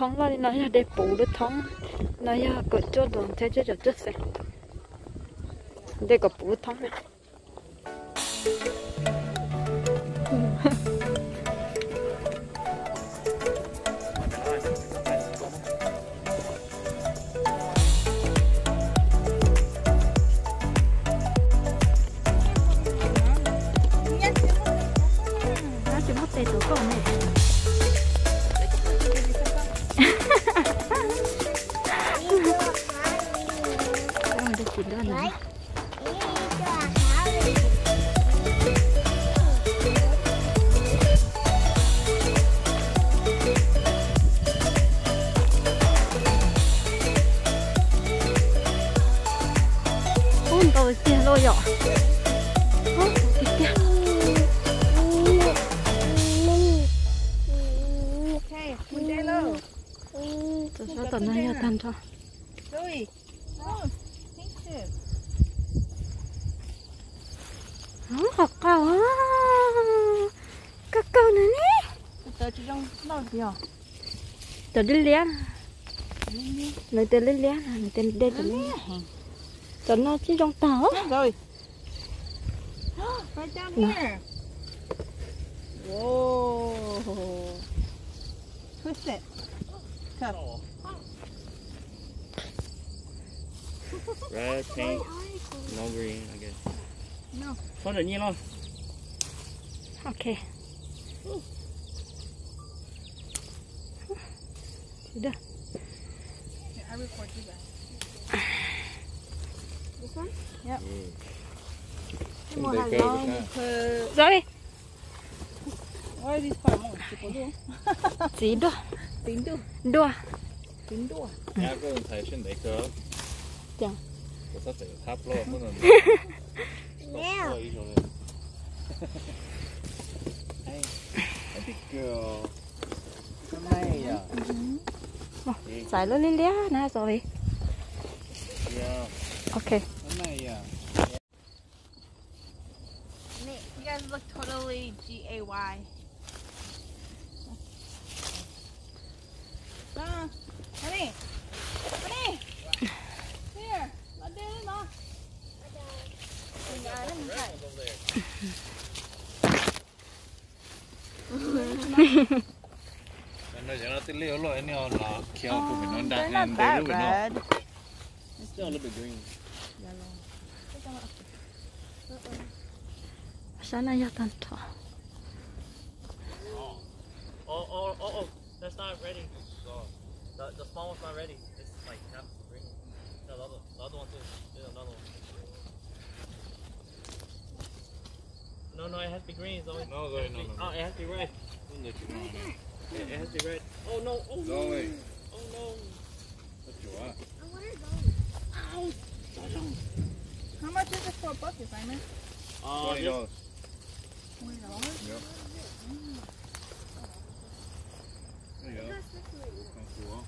thông là nó là để bù được thông nó là có chỗ đường thế chứ chỗ chết xem đây có bù thông này nó chỉ mất tay số con này chỉ đơn này ôn tôi kia lôi nhỏ tôi sẽ tận này tan cho học cao á các câu nữa nè tớ chỉ trong đâu gì à tớ đi liền người tớ lên liền người tớ đây tớ lên tớ nó chỉ trong tàu rồi right down here whoa twist it cut red, pink, no green, I guess. No. Có được nhiên luôn. Ok. Được. I record you guys. This one? Yep. Chúng ta cơ Rồi. What are these for? Chỉ có đua. Chỉ đua. Tính đua. Đua. Tính đua. Ja, cái thầy xin để cơ. Dạ. Có sắp tới tháp luôn, có nên. Yeah. Hey, big girl. Hôm nay à? Xài nó lên lé nè rồi. Yeah. Ok. Hôm nay à? You guys look totally G-A-Y. Honey. Honey. Here. Nó đi nó. Nó chỉ nó tích liêu rồi, nó là kéo của mình nó đang đầy đủ nó. It's still a little bit green. Sáng nay tan thọ. Oh, that's not ready. The small one's not ready. It's like half green. No, the other one too. There's another one. No, it has to be green. It's always. No. Oh, it has to be red. It has to be red. Oh no! Oh no! Oh no! What you want? What are those? How much is it for a bucket, Simon? $20. $20? Yep. There you go. Cool.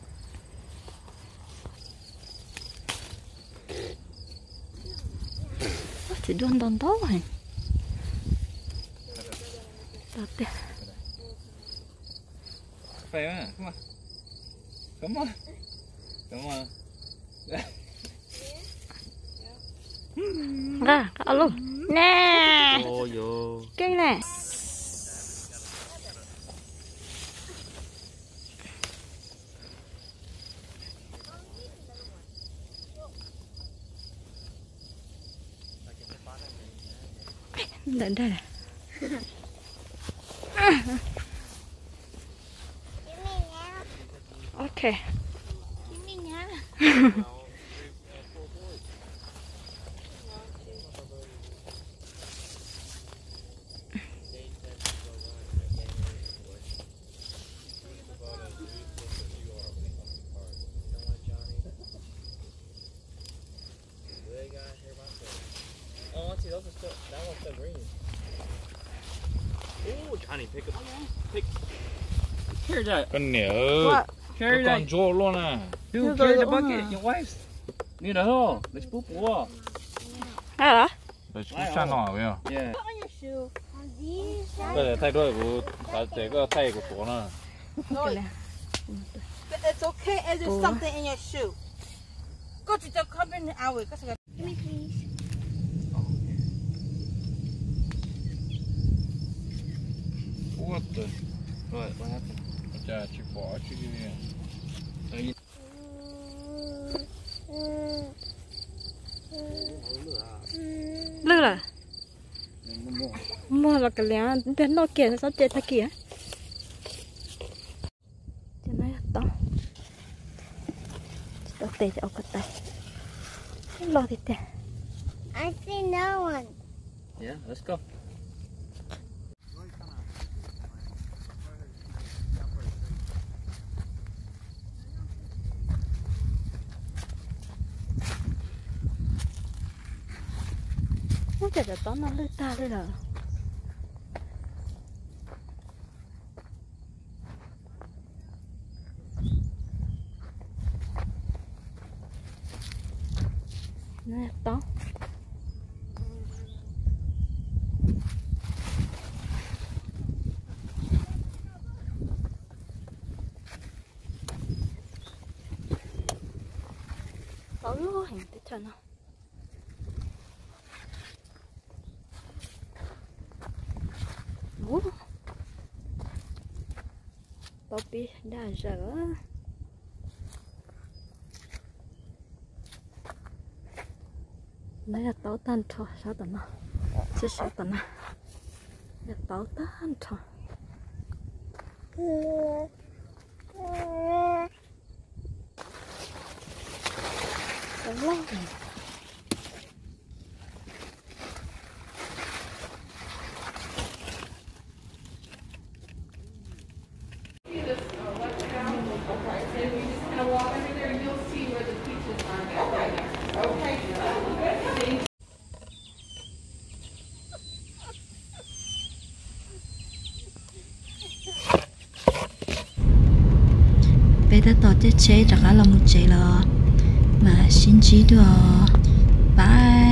Chỉ đơn đơn đó rồi. Được. Phải á, come on. Ra, cả luôn. Nè. Ôi vô. Cái này. Đến đây này. Ok. Oh, see, those are still, that one's still green. Ooh, Johnny, pick. Carry that. Con nhớ. Carry that. Con rô luôn à. Dude, carry the bucket. Your wife's. Need a hoe. Let's poop wall. Hả? Let's poop cha nọ vậy? Yeah. Put on your shoe. cái này thay đổi của cái thay của tổ nữa. Cái này. It's okay if there's something in your shoe. Go to the cupboard and I will. Give me please. What the? What happened? Chị bỏ chứ gì? Lư là mua là cái lẽ bên nó kia sao chơi thế kia cho nó to tao tê cho cái tay lo thì tê. I see no one. Yeah, let's go. Nó chả cho nó lưỡi ta đây là nè to luôn hình thế cho nó tao biết đã dở đây là tao tan thôi sao tao nó chứ sao tao nó là tao tan thôi sao lâu rồi bây giờ tôi sẽ chơi ra cái lòng chơi là mà xin chỉ được bye.